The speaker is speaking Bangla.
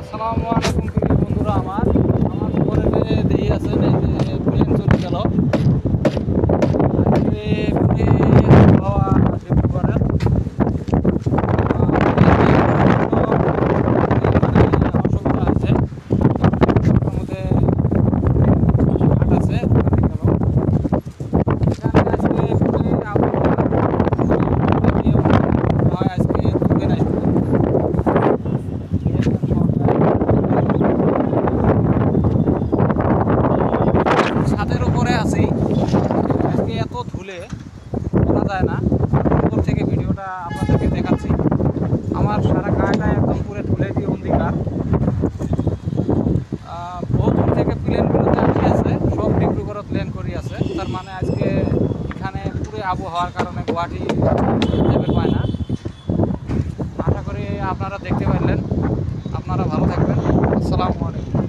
আসসালামু আলাইকুম প্রিয় বন্ধুরা। আমার উপরে যে দিয়ে আছেন এই যে প্লেন চলে গেল আজকে পুরে আবহাওয়া ফেব্রুয়ারের অসুবিধা আছে। তার মধ্যে হাট আছে গেল এখানে আজকে পুরে আবহাওয়া আজকে দুদিন আসবে। ছাদের উপরে আছি, আজকে এত ধুলে বলা যায় না। উপর থেকে ভিডিওটা আপনাদেরকে দেখাচ্ছি। আমার সারা গায়েটা একদম পুরো ধুলে দিয়ে অন্ধকার। বহু দূর থেকে প্লেনগুলোতে আসি আছে, সব ডিগ্রি করে প্লেন করি আছে। তার মানে আজকে এখানে পুরো আবহাওয়ার কারণে গুয়াহাটি যাবে পায় না। আশা করি আপনারা দেখতে পারলেন। আপনারা ভালো থাকবেন। আসসালামু আলাইকুম।